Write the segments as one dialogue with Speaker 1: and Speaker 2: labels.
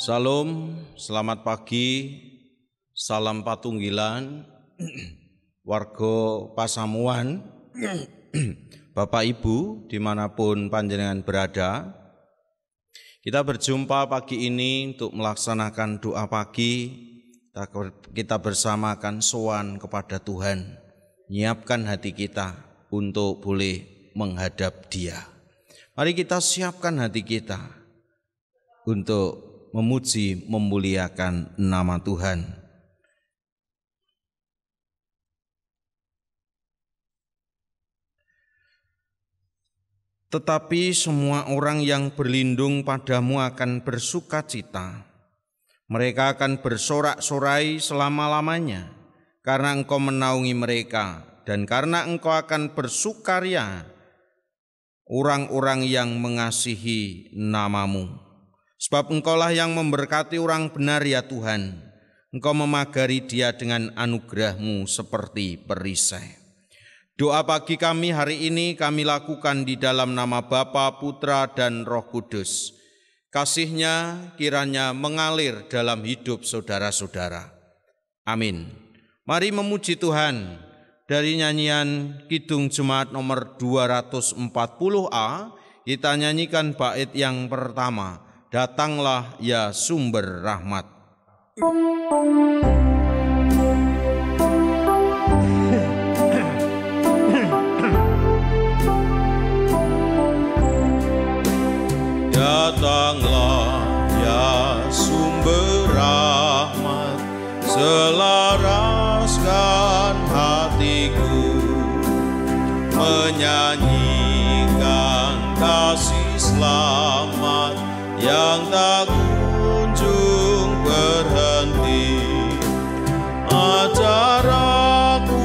Speaker 1: Salam, selamat pagi, salam patunggilan, warga Pasamuan, Bapak Ibu dimanapun panjenengan berada. Kita berjumpa pagi ini untuk melaksanakan doa pagi. Kita bersama akan sowan kepada Tuhan, menyiapkan hati kita untuk boleh menghadap Dia. Mari kita siapkan hati kita untuk memuji, memuliakan nama Tuhan. Tetapi semua orang yang berlindung padamu akan bersukacita. Mereka akan bersorak-sorai selama-lamanya, karena Engkau menaungi mereka, dan karena Engkau akan bersukaria orang-orang yang mengasihi nama-Mu. Sebab Engkaulah yang memberkati orang benar ya Tuhan. Engkau memagari dia dengan anugerah-Mu seperti perisai. Doa pagi kami hari ini kami lakukan di dalam nama Bapa, Putra, dan Roh Kudus. Kasih-Nya kiranya mengalir dalam hidup saudara-saudara. Amin. Mari memuji Tuhan dari nyanyian Kidung Jemaat nomor 240A. Kita nyanyikan bait yang pertama. Datanglah ya sumber rahmat. Datanglah ya sumber rahmat, selaraskan hatiku, menyanyikan kasih selamat yang tak kunjung berhenti. Ajar aku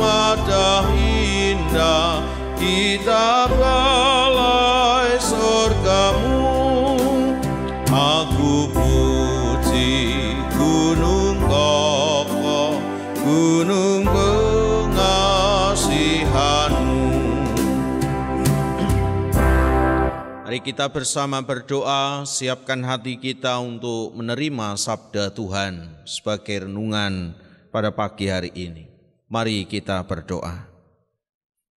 Speaker 1: madah indah kitab balai surga-Mu. Aku puji gunung kokoh, gunung pengasihan-Mu. Mari kita bersama berdoa, siapkan hati kita untuk menerima sabda Tuhan sebagai renungan pada pagi hari ini. Mari kita berdoa.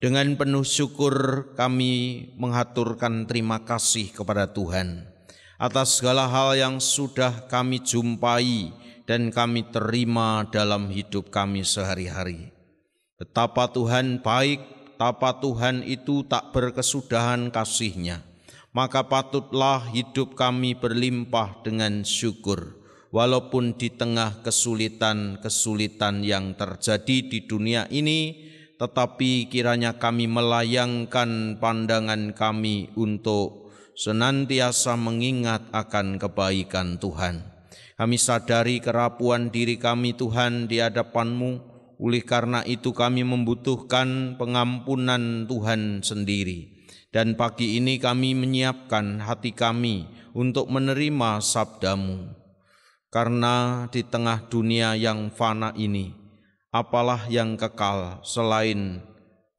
Speaker 1: Dengan penuh syukur kami mengaturkan terima kasih kepada Tuhan atas segala hal yang sudah kami jumpai dan kami terima dalam hidup kami sehari-hari. Betapa Tuhan baik, betapa Tuhan itu tak berkesudahan kasih-Nya. Maka patutlah hidup kami berlimpah dengan syukur, walaupun di tengah kesulitan-kesulitan yang terjadi di dunia ini, tetapi kiranya kami melayangkan pandangan kami untuk senantiasa mengingat akan kebaikan Tuhan. Kami sadari kerapuan diri kami Tuhan di hadapan-Mu, oleh karena itu kami membutuhkan pengampunan Tuhan sendiri. Dan pagi ini kami menyiapkan hati kami untuk menerima sabda-Mu. Karena di tengah dunia yang fana ini, apalah yang kekal selain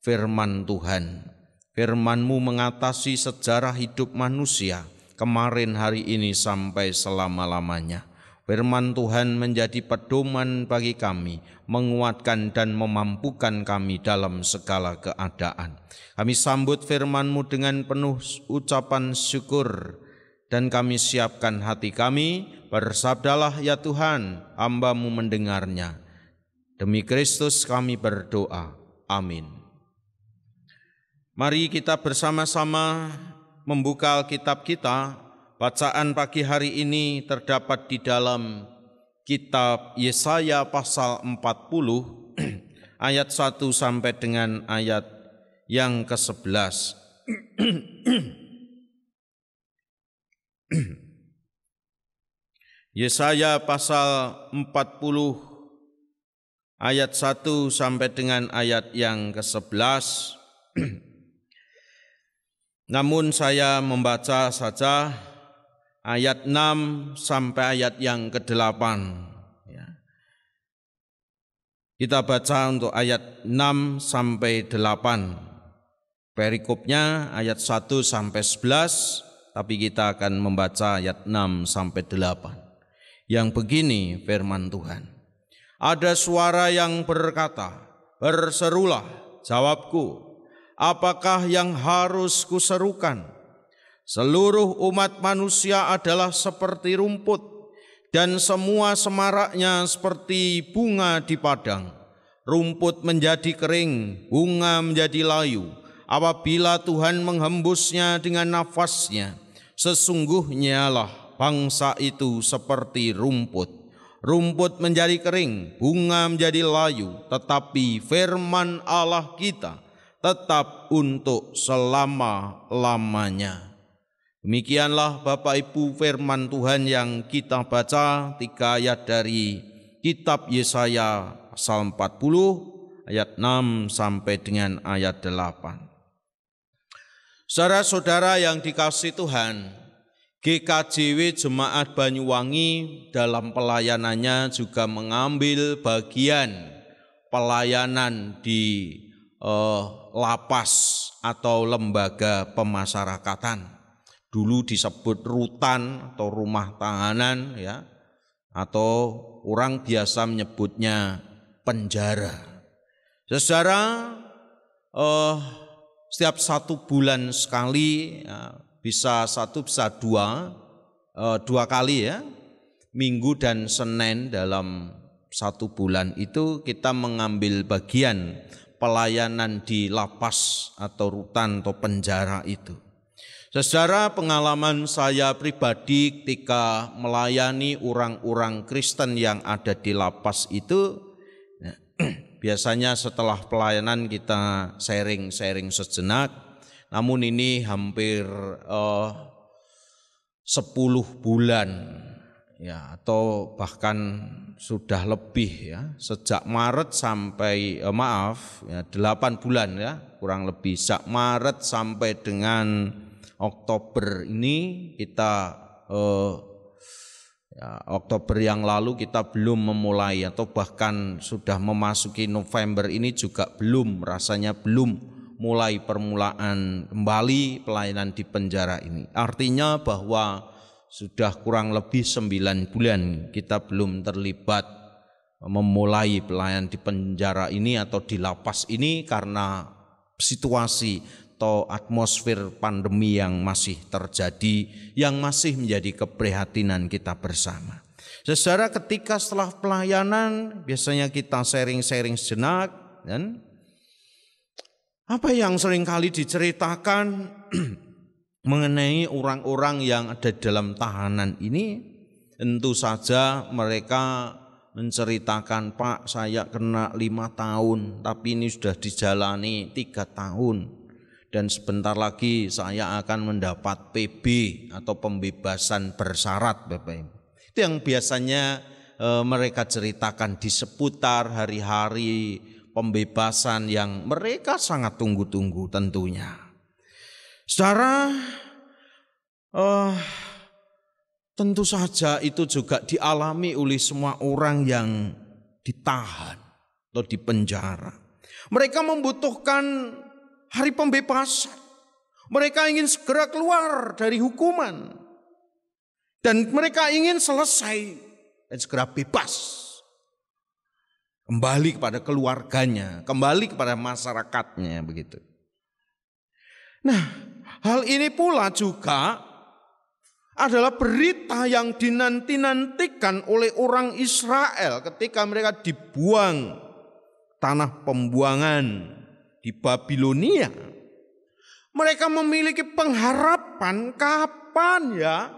Speaker 1: firman Tuhan. Firman-Mu mengatasi sejarah hidup manusia, kemarin, hari ini, sampai selama-lamanya. Firman Tuhan menjadi pedoman bagi kami, menguatkan dan memampukan kami dalam segala keadaan. Kami sambut firman-Mu dengan penuh ucapan syukur, dan kami siapkan hati kami, bersabdalah ya Tuhan, hamba-Mu mendengarnya. Demi Kristus kami berdoa. Amin. Mari kita bersama-sama membuka Alkitab kita. Bacaan pagi hari ini terdapat di dalam kitab Yesaya pasal 40 ayat 1 sampai dengan ayat yang ke-11. Yesaya pasal 40 ayat 1 sampai dengan ayat yang ke-11. Namun saya membaca saja ayat 6 sampai ayat yang ke-8. Kita baca untuk ayat 6 sampai 8. Perikopnya ayat 1 sampai 11, tapi kita akan membaca ayat 6 sampai 8. Yang begini firman Tuhan. Ada suara yang berkata, "Berserulah, jawabku, apakah yang harus kuserukan? Seluruh umat manusia adalah seperti rumput, dan semua semaraknya seperti bunga di padang. Rumput menjadi kering, bunga menjadi layu, apabila Tuhan menghembusnya dengan nafasnya. Sesungguhnya lah bangsa itu seperti rumput. Rumput menjadi kering, bunga menjadi layu, tetapi firman Allah kita tetap untuk selama-lamanya." Demikianlah Bapak Ibu firman Tuhan yang kita baca, 3 ayat dari kitab Yesaya pasal 40 ayat 6 sampai dengan ayat 8. Saudara-saudara yang dikasihi Tuhan, GKJW Jemaat Banyuwangi dalam pelayanannya juga mengambil bagian pelayanan di lapas atau lembaga pemasyarakatan. Dulu disebut rutan atau rumah tahanan, ya, atau orang biasa menyebutnya penjara. Saudara, setiap 1 bulan sekali, ya, bisa 1 bisa 2 kali, ya, Minggu dan Senin dalam 1 bulan itu kita mengambil bagian pelayanan di lapas atau rutan atau penjara itu. Saudara, pengalaman saya pribadi ketika melayani orang-orang Kristen yang ada di lapas itu, ya, biasanya setelah pelayanan kita sharing-sharing sejenak. Namun ini hampir 10 bulan, ya, atau bahkan sudah lebih, ya, sejak Maret sampai 8 bulan, ya, kurang lebih sejak Maret sampai dengan Oktober ini kita Oktober yang lalu kita belum memulai, atau bahkan sudah memasuki November ini juga rasanya belum mulai permulaan kembali pelayanan di penjara ini. Artinya bahwa sudah kurang lebih 9 bulan kita belum terlibat memulai pelayanan di penjara ini atau di lapas ini karena situasi atau atmosfer pandemi yang masih terjadi, yang masih menjadi keprihatinan kita bersama. Saudara, ketika setelah pelayanan biasanya kita sharing-sharing sejenak, dan apa yang seringkali diceritakan mengenai orang-orang yang ada dalam tahanan ini, tentu saja mereka menceritakan, "Pak, saya kena 5 tahun, tapi ini sudah dijalani 3 tahun. Dan sebentar lagi saya akan mendapat PB atau pembebasan bersyarat." Bapak Ibu, itu yang biasanya mereka ceritakan di seputar hari-hari pembebasan yang mereka sangat tunggu-tunggu tentunya. Saudara, tentu saja itu juga dialami oleh semua orang yang ditahan atau dipenjara. Mereka membutuhkan hari pembebasan. Mereka ingin segera keluar dari hukuman. Dan mereka ingin selesai dan segera bebas. Kembali kepada keluarganya, kembali kepada masyarakatnya, begitu. Nah, hal ini pula juga adalah berita yang dinanti-nantikan oleh orang Israel ketika mereka dibuang tanah pembuangan di Babilonia. Mereka memiliki pengharapan, kapan ya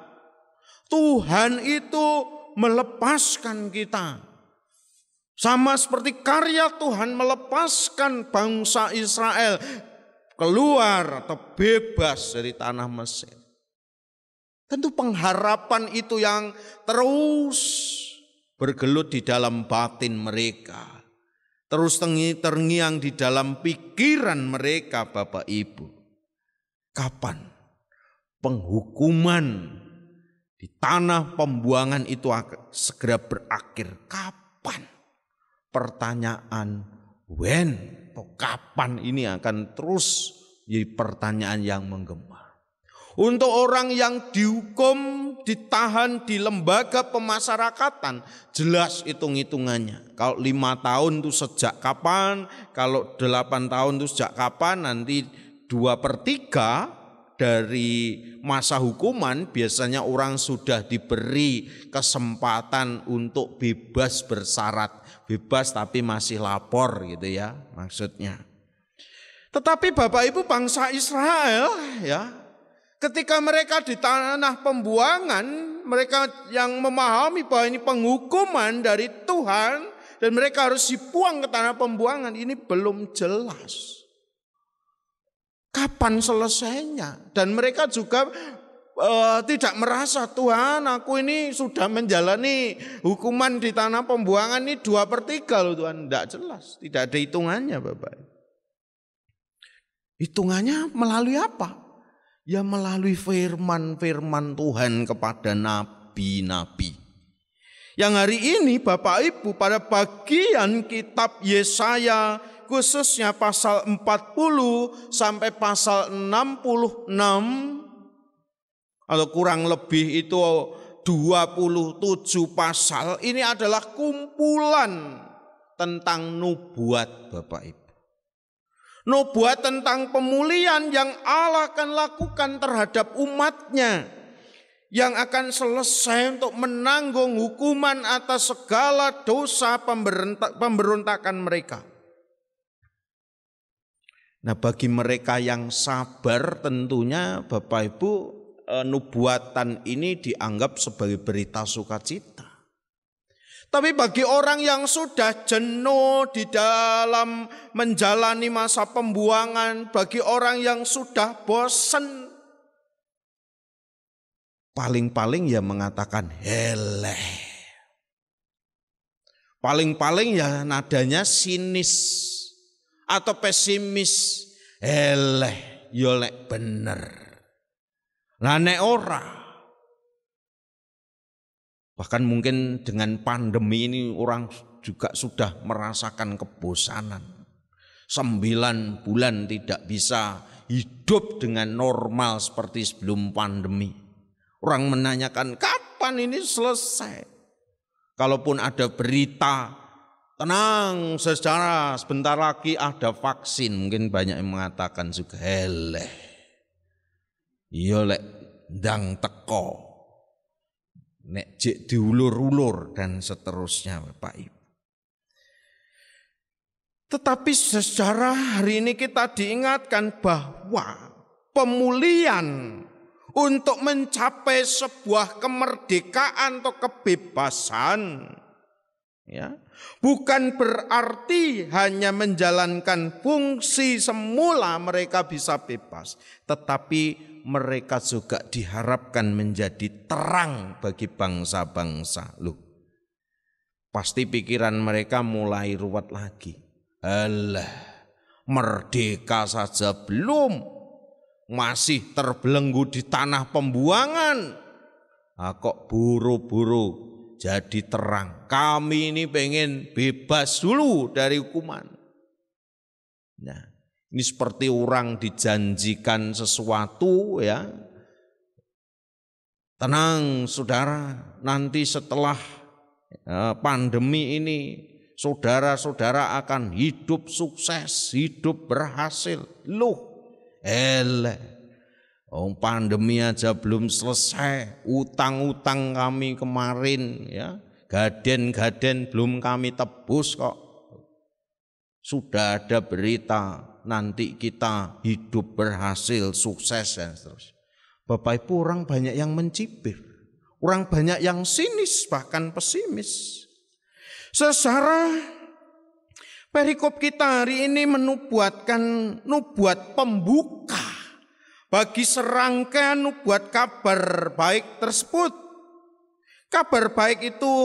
Speaker 1: Tuhan itu melepaskan kita. Sama seperti karya Tuhan melepaskan bangsa Israel keluar atau bebas dari tanah Mesir. Tentu pengharapan itu yang terus bergelut di dalam batin mereka. Terus terngiang di dalam pikiran mereka, Bapak Ibu. Kapan penghukuman di tanah pembuangan itu akan segera berakhir? Kapan? Pertanyaan when atau kapan ini akan terus jadi pertanyaan yang menggema. Untuk orang yang dihukum, ditahan di lembaga pemasyarakatan, jelas hitung-hitungannya. Kalau 5 tahun itu sejak kapan, kalau 8 tahun itu sejak kapan, nanti 2/3 dari masa hukuman biasanya orang sudah diberi kesempatan untuk bebas bersyarat. Bebas tapi masih lapor gitu ya maksudnya. Tetapi Bapak Ibu bangsa Israel ya, ketika mereka di tanah pembuangan, mereka yang memahami bahwa ini penghukuman dari Tuhan dan mereka harus dibuang ke tanah pembuangan, ini belum jelas kapan selesainya. Dan mereka juga tidak merasa, Tuhan aku ini sudah menjalani hukuman di tanah pembuangan ini 2/3 loh Tuhan. Tidak jelas, tidak ada hitungannya Bapak. Hitungannya melalui apa? Ya melalui firman-firman Tuhan kepada nabi-nabi. Yang hari ini Bapak Ibu pada bagian kitab Yesaya khususnya pasal 40 sampai pasal 66 atau kurang lebih itu 27 pasal, ini adalah kumpulan tentang nubuat Bapak Ibu. Nubuat tentang pemulihan yang Allah akan lakukan terhadap umatnya, yang akan selesai untuk menanggung hukuman atas segala dosa pemberontakan mereka. Nah bagi mereka yang sabar tentunya Bapak Ibu, nubuatan ini dianggap sebagai berita sukacita. Tapi bagi orang yang sudah jenuh di dalam menjalani masa pembuangan, bagi orang yang sudah bosan, paling-paling ya mengatakan heleh. Paling-paling ya nadanya sinis atau pesimis. Heleh, yolek bener. Lah nek ora. Bahkan mungkin dengan pandemi ini orang juga sudah merasakan kebosanan. 9 bulan tidak bisa hidup dengan normal seperti sebelum pandemi. Orang menanyakan kapan ini selesai. Kalaupun ada berita, tenang secara sebentar lagi ada vaksin. Mungkin banyak yang mengatakan juga heleh. Iya lek ndang teko. Nek jek diulur-ulur dan seterusnya Bapak Ibu. Tetapi secara hari ini kita diingatkan bahwa pemulihan untuk mencapai sebuah kemerdekaan atau kebebasan ya, bukan berarti hanya menjalankan fungsi semula mereka bisa bebas, tetapi mereka juga diharapkan menjadi terang bagi bangsa-bangsa. Loh, pasti pikiran mereka mulai ruwet lagi. Alah, merdeka saja belum, masih terbelenggu di tanah pembuangan. Kok buru-buru jadi terang. Kami ini pengen bebas dulu dari hukuman. Nah, ini seperti orang dijanjikan sesuatu ya. Tenang saudara, nanti setelah pandemi ini saudara-saudara akan hidup sukses, hidup berhasil. Loh, pandemi aja belum selesai, utang-utang kami kemarin ya, gaden-gaden belum kami tebus kok. Sudah ada berita nanti kita hidup berhasil, sukses dan seterusnya. Bapak Ibu, orang banyak yang mencibir, orang banyak yang sinis bahkan pesimis. Secara perikop kita hari ini menubuatkan nubuat pembuka bagi serangkaian nubuat kabar baik tersebut. Kabar baik itu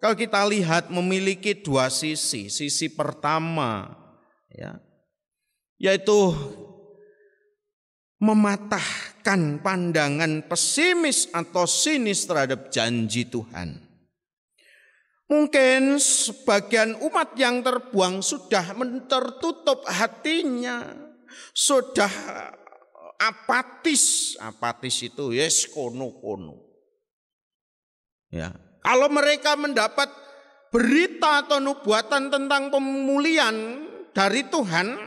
Speaker 1: kalau kita lihat memiliki 2 sisi. Sisi pertama ya, yaitu mematahkan pandangan pesimis atau sinis terhadap janji Tuhan. Mungkin sebagian umat yang terbuang sudah tertutup hatinya, sudah apatis. Apatis itu yes kono-kono. Ya. Kalau mereka mendapat berita atau nubuatan tentang pemulihan dari Tuhan,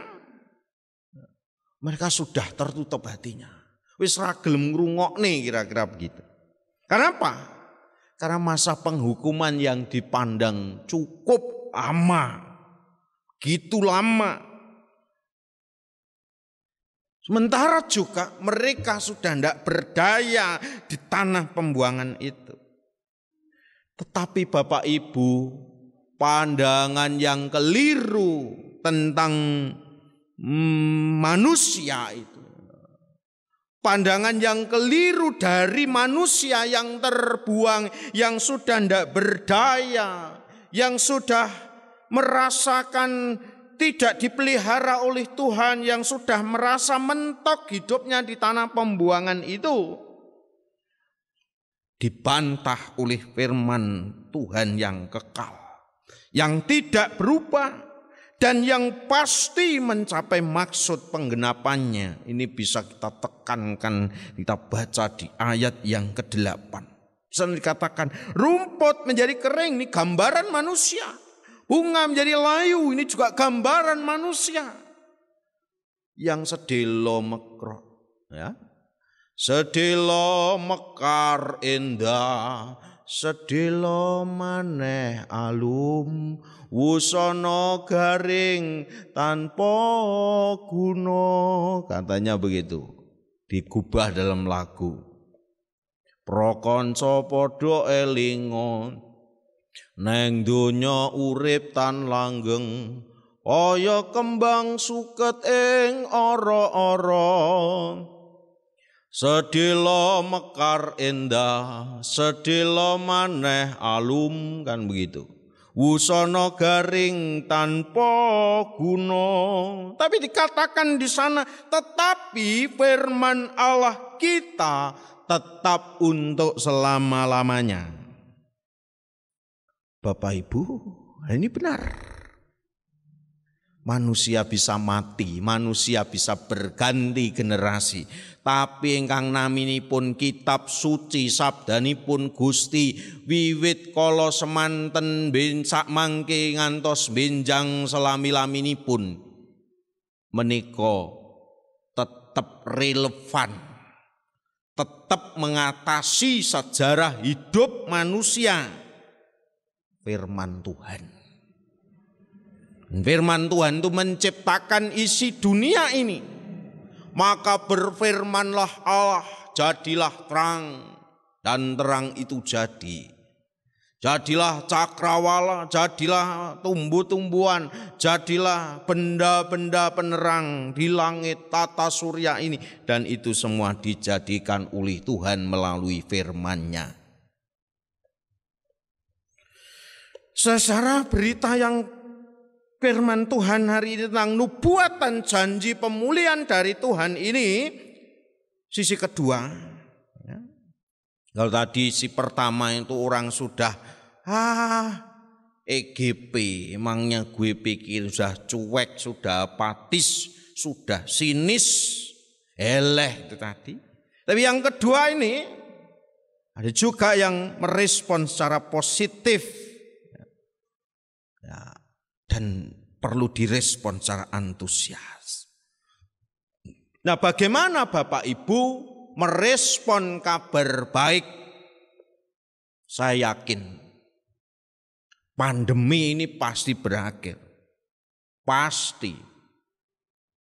Speaker 1: mereka sudah tertutup hatinya. Wis ra gelem ngrungokne kira-kira begitu. Kenapa? Karena masa penghukuman yang dipandang cukup lama. Gitu lama. Sementara juga mereka sudah tidak berdaya di tanah pembuangan itu. Tetapi Bapak Ibu, pandangan yang keliru tentang manusia itu. Pandangan yang keliru dari manusia yang terbuang, yang sudah tidak berdaya, yang sudah merasakan tidak dipelihara oleh Tuhan, yang sudah merasa mentok hidupnya di tanah pembuangan itu, dibantah oleh firman Tuhan yang kekal, yang tidak berubah, dan yang pasti mencapai maksud penggenapannya. Ini bisa kita tekankan, kita baca di ayat yang ke-8. Bisa dikatakan rumput menjadi kering, ini gambaran manusia. Bunga menjadi layu, ini juga gambaran manusia. Yang sedelo mekrok, ya. Sedelo mekar indah, sedelo maneh alum, wusana garing tanpa guna. Katanya begitu, digubah dalam lagu. Prakanca padha elinga, neng donya urip tan langgeng, kaya kembang suket ing ora-ora. Sedelo mekar indah, sedelo maneh alum, kan begitu. Wusana garing tanpa guna. Tapi dikatakan di sana, tetapi firman Allah kita tetap untuk selama-lamanya. Bapak Ibu, ini benar. Manusia bisa mati, manusia bisa berganti generasi. Tapi ingkang naminipun kitab suci sabdanipun Gusti wiwit kala semanten sak mangke ngantos benjang selami-laminipun menika tetap relevan, tetap mengatasi sejarah hidup manusia. Firman Tuhan. Firman Tuhan itu menciptakan isi dunia ini. Maka berfirmanlah Allah, jadilah terang, dan terang itu jadi. Jadilah cakrawala, jadilah tumbuh-tumbuhan, jadilah benda-benda penerang di langit tata surya ini. Dan itu semua dijadikan oleh Tuhan melalui firman-Nya. Secara berita yang firman Tuhan hari ini tentang nubuatan janji pemulihan dari Tuhan ini, sisi kedua, ya. Kalau tadi si pertama itu orang sudah EGP, emangnya gue pikir sudah cuek, sudah apatis, sudah sinis, eleh itu tadi. Tapi yang kedua ini ada juga yang merespon secara positif. Ya, dan perlu direspon secara antusias. Nah, bagaimana Bapak Ibu merespon kabar baik? Saya yakin pandemi ini pasti berakhir. Pasti.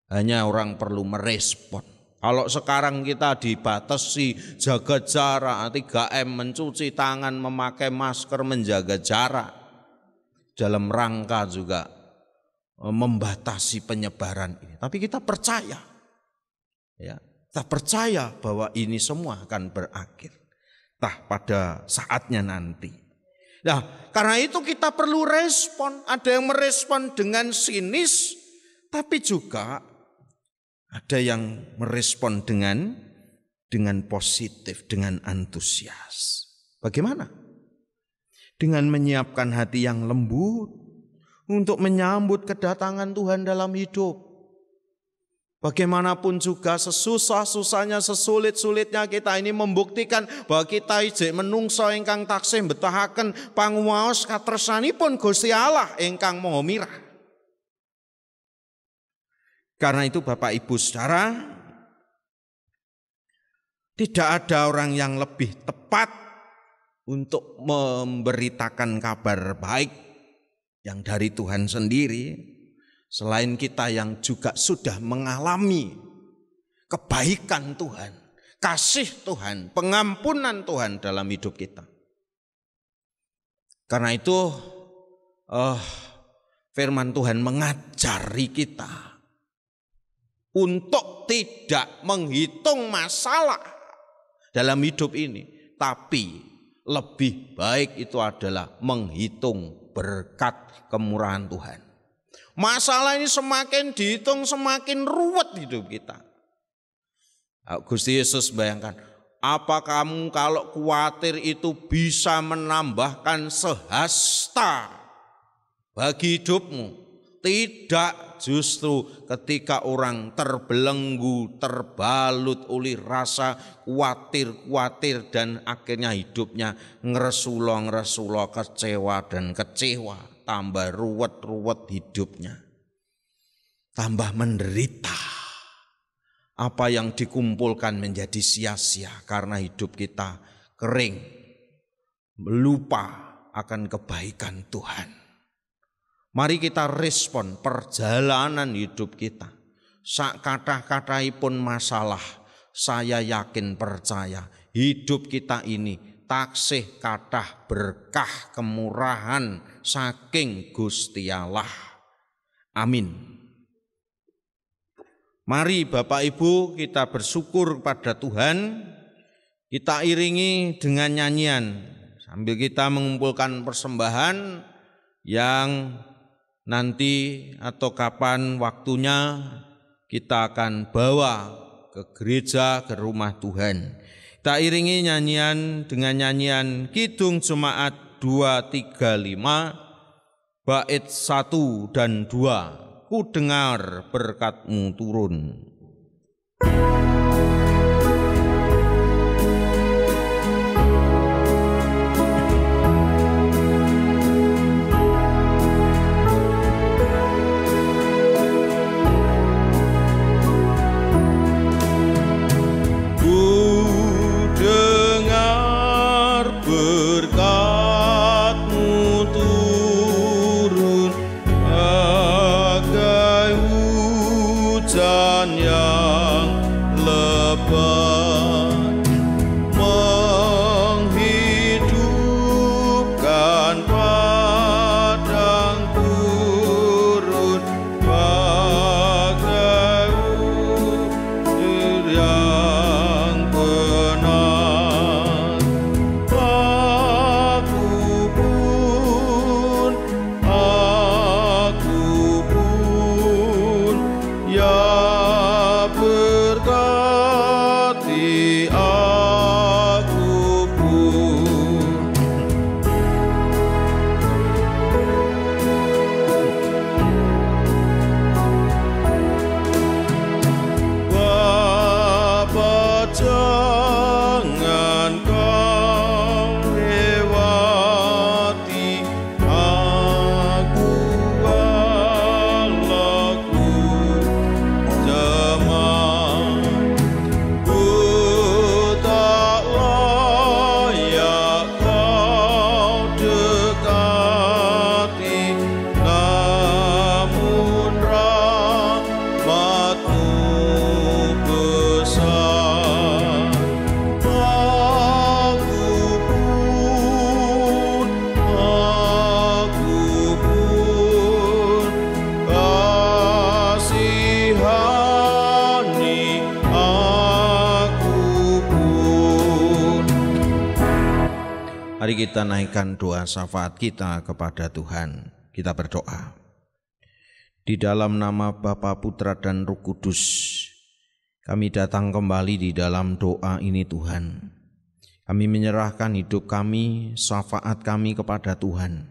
Speaker 1: Hanya orang perlu merespon. Kalau sekarang kita dibatasi jaga jarak, 3M, mencuci tangan, memakai masker, menjaga jarak. Dalam rangka juga membatasi penyebaran ini. Tapi kita percaya, ya, kita percaya bahwa ini semua akan berakhir. Pada saatnya nanti. Nah, karena itu kita perlu respon. Ada yang merespon dengan sinis, tapi juga ada yang merespon dengan positif, dengan antusias. Bagaimana? Dengan menyiapkan hati yang lembut untuk menyambut kedatangan Tuhan dalam hidup. Bagaimanapun juga sesusah-susahnya, sesulit-sulitnya kita ini membuktikan bahwa kita ijek menungso ingkang taksih betahaken panguwaos katresanipun Gusti Allah ingkang Maha Mirah. Karena itu Bapak Ibu Saudara, tidak ada orang yang lebih tepat untuk memberitakan kabar baik yang dari Tuhan sendiri selain kita yang juga sudah mengalami kebaikan Tuhan, kasih Tuhan, pengampunan Tuhan dalam hidup kita. Karena itu firman Tuhan mengajari kita untuk tidak menghitung masalah dalam hidup ini, tapi lebih baik itu adalah menghitung berkat kemurahan Tuhan. Masalah ini semakin dihitung semakin ruwet hidup kita. Gusti Yesus bayangkan, apa kamu kalau khawatir itu bisa menambahkan sehasta bagi hidupmu? Tidak, justru ketika orang terbelenggu, terbalut oleh rasa khawatir dan akhirnya hidupnya ngeresulo, kecewa dan kecewa. Tambah ruwet hidupnya, tambah menderita. Apa yang dikumpulkan menjadi sia-sia karena hidup kita kering, lupa akan kebaikan Tuhan. Mari kita respon perjalanan hidup kita. Sak kathah-kathahipun masalah, saya yakin percaya hidup kita ini taksih kathah berkah kemurahan saking Gusti Allah. Amin. Mari Bapak Ibu kita bersyukur kepada Tuhan. Kita iringi dengan nyanyian sambil kita mengumpulkan persembahan yang nanti atau kapan waktunya kita akan bawa ke gereja, ke rumah Tuhan. Kita iringi nyanyian dengan nyanyian Kidung Jemaat 235 bait 1 dan 2. Ku dengar berkat-Mu turun. Mari kita naikkan doa syafaat kita kepada Tuhan. Kita berdoa. Di dalam nama Bapa, Putra, dan Roh Kudus, kami datang kembali di dalam doa ini Tuhan. Kami menyerahkan hidup kami, syafaat kami kepada Tuhan.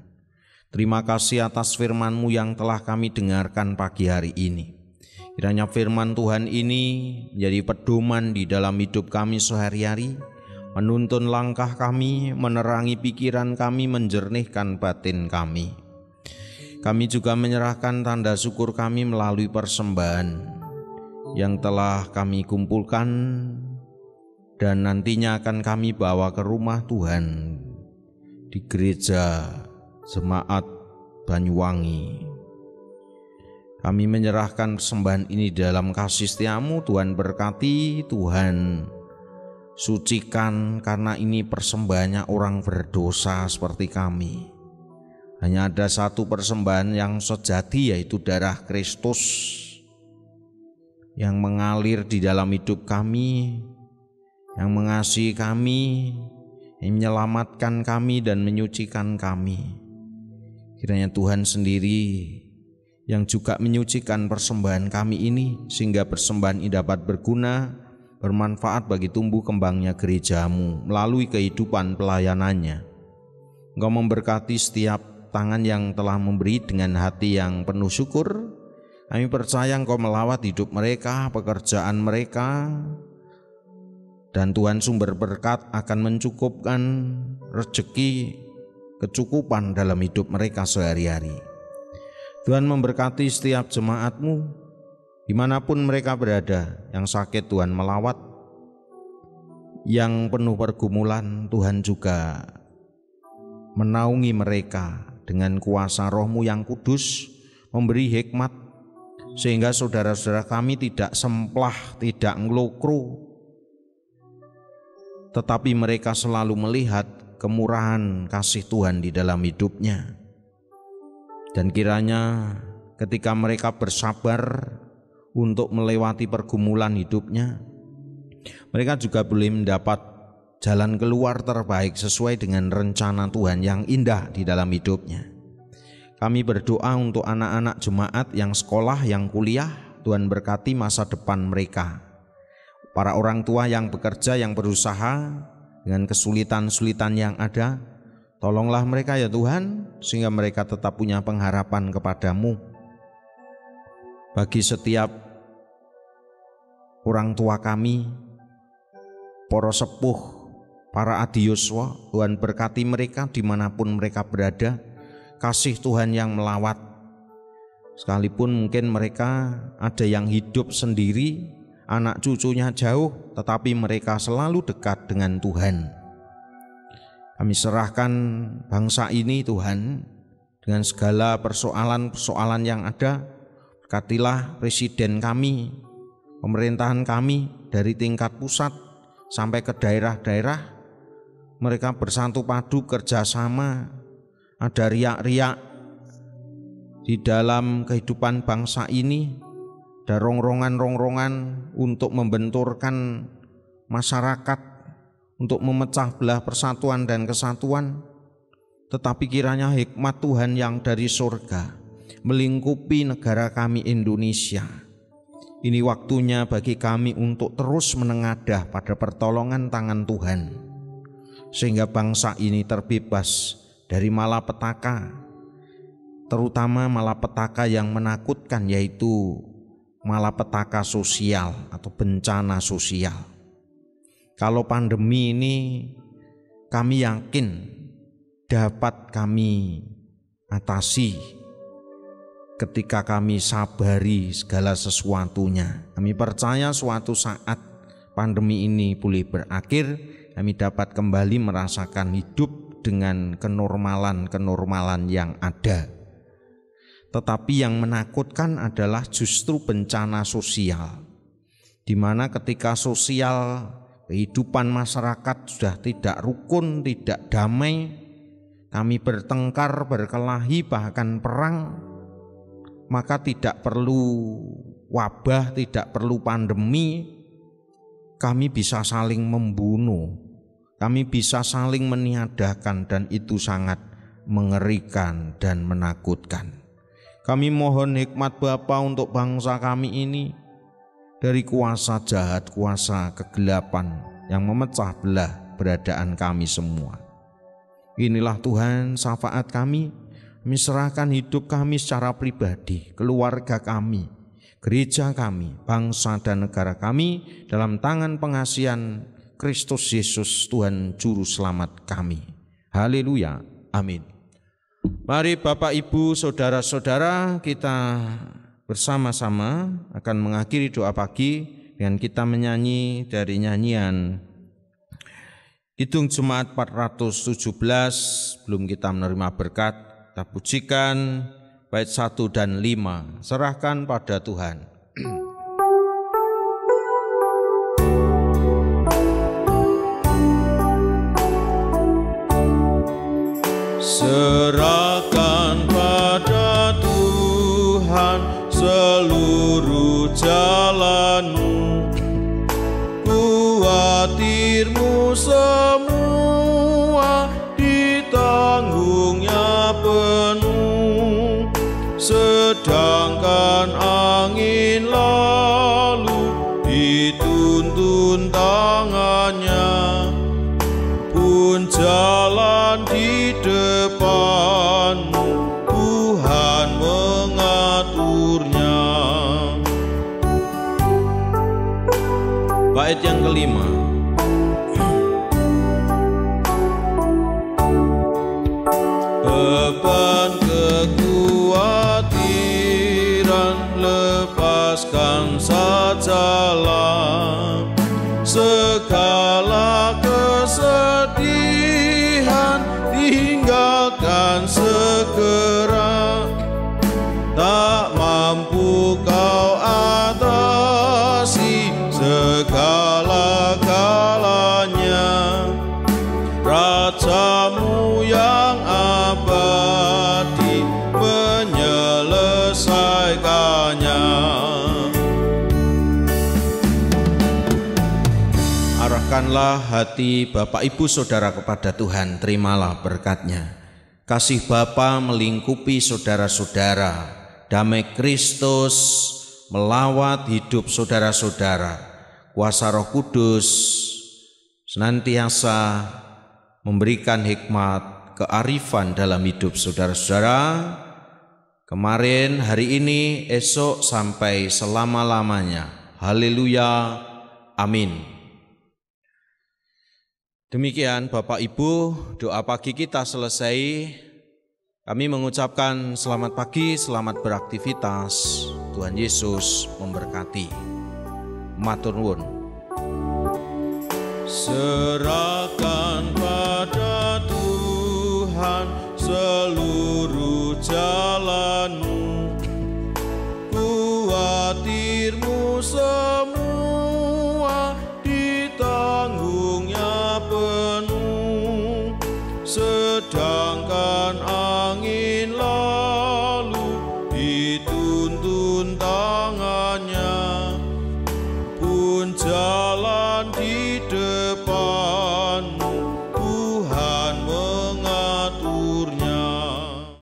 Speaker 1: Terima kasih atas firman-Mu yang telah kami dengarkan pagi hari ini. Kiranya firman Tuhan ini menjadi pedoman di dalam hidup kami sehari-hari, menuntun langkah kami, menerangi pikiran kami, menjernihkan batin kami. Kami juga menyerahkan tanda syukur kami melalui persembahan yang telah kami kumpulkan dan nantinya akan kami bawa ke rumah Tuhan di gereja Jemaat Banyuwangi. Kami menyerahkan persembahan ini dalam kasih setia-Mu. Tuhan berkati, Tuhan sucikan, karena ini persembahannya orang berdosa seperti kami. Hanya ada satu persembahan yang sejati, yaitu darah Kristus yang mengalir di dalam hidup kami, yang mengasihi kami, yang menyelamatkan kami dan menyucikan kami. Kiranya Tuhan sendiri yang juga menyucikan persembahan kami ini, sehingga persembahan ini dapat berguna, bermanfaat bagi tumbuh kembangnya gereja-Mu melalui kehidupan pelayanannya. Engkau memberkati setiap tangan yang telah memberi dengan hati yang penuh syukur. Kami percaya Engkau melawat hidup mereka, pekerjaan mereka, dan Tuhan sumber berkat akan mencukupkan rezeki, kecukupan dalam hidup mereka sehari-hari. Tuhan memberkati setiap jemaat-Mu dimanapun mereka berada. Yang sakit Tuhan melawat, yang penuh pergumulan Tuhan juga menaungi mereka dengan kuasa Roh-Mu yang kudus, memberi hikmat sehingga saudara-saudara kami tidak semplah, tidak ngelokro, tetapi mereka selalu melihat kemurahan kasih Tuhan di dalam hidupnya. Dan kiranya ketika mereka bersabar untuk melewati pergumulan hidupnya, mereka juga boleh mendapat jalan keluar terbaik sesuai dengan rencana Tuhan yang indah di dalam hidupnya. Kami berdoa untuk anak-anak jemaat yang sekolah, yang kuliah. Tuhan berkati masa depan mereka. Para orang tua yang bekerja, yang berusaha dengan kesulitan-kesulitan yang ada, tolonglah mereka ya Tuhan, sehingga mereka tetap punya pengharapan kepadamu. Bagi setiap orang tua kami, para sepuh, para adiyuswa, Tuhan berkati mereka dimanapun mereka berada. Kasih Tuhan yang melawat, sekalipun mungkin mereka ada yang hidup sendiri, anak cucunya jauh, tetapi mereka selalu dekat dengan Tuhan. Kami serahkan bangsa ini Tuhan, dengan segala persoalan-persoalan yang ada. Berkatilah presiden kami, pemerintahan kami dari tingkat pusat sampai ke daerah-daerah. Mereka bersatu padu kerjasama. Ada riak-riak di dalam kehidupan bangsa ini, ada rongrongan-rongrongan untuk membenturkan masyarakat, untuk memecah belah persatuan dan kesatuan. Tetapi kiranya hikmat Tuhan yang dari surga melingkupi negara kami Indonesia. Ini waktunya bagi kami untuk terus menengadah pada pertolongan tangan Tuhan, sehingga bangsa ini terbebas dari malapetaka, terutama malapetaka yang menakutkan, yaitu malapetaka sosial atau bencana sosial. Kalau pandemi ini kami yakin dapat kami atasi ketika kami sabari segala sesuatunya. Kami percaya suatu saat pandemi ini boleh berakhir, kami dapat kembali merasakan hidup dengan kenormalan yang ada. Tetapi yang menakutkan adalah justru bencana sosial, di mana ketika sosial kehidupan masyarakat sudah tidak rukun, tidak damai, kami bertengkar, berkelahi, bahkan perang, maka tidak perlu wabah, tidak perlu pandemi, kami bisa saling membunuh, kami bisa saling meniadakan, dan itu sangat mengerikan dan menakutkan. Kami mohon hikmat Bapa untuk bangsa kami ini dari kuasa jahat, kuasa kegelapan yang memecah belah keberadaan kami semua. Inilah Tuhan syafaat kami, serahkan hidup kami secara pribadi, keluarga kami, gereja kami, bangsa dan negara kami dalam tangan pengasihan Kristus Yesus Tuhan Juru Selamat kami. Haleluya, amin. Mari Bapak, Ibu, Saudara-saudara, kita bersama-sama akan mengakhiri doa pagi dengan kita menyanyi dari nyanyian Hitung Jemaat 417. Belum kita menerima berkat, kita pujikan bait 1 dan 5, serahkan pada Tuhan. Serahkan pada Tuhan seluruh jalanmu, khawatirmu semua ditanggungnya penuh. Sedangkan angin lalu dituntun tangannya, pun jalan di depanmu Tuhan mengaturnya. Bait yang kelima. Beban kekhawatiran lepaskan sajalah, segala kesedihan tinggalkan segera. Tak mampu kau atasi segala-galanya, Rajamu yang abadi menyelesaikannya. Arahkanlah hati Bapak, Ibu, Saudara kepada Tuhan, terimalah berkat-Nya. Kasih Bapa melingkupi saudara-saudara, damai Kristus melawat hidup saudara-saudara, kuasa Roh Kudus senantiasa memberikan hikmat, kearifan dalam hidup saudara-saudara, kemarin, hari ini, esok, sampai selama-lamanya. Haleluya, amin. Demikian Bapak Ibu, doa pagi kita selesai. Kami mengucapkan selamat pagi, selamat beraktivitas. Tuhan Yesus memberkati. Matur nuwun. Serahkan pada Tuhan seluruh jalan.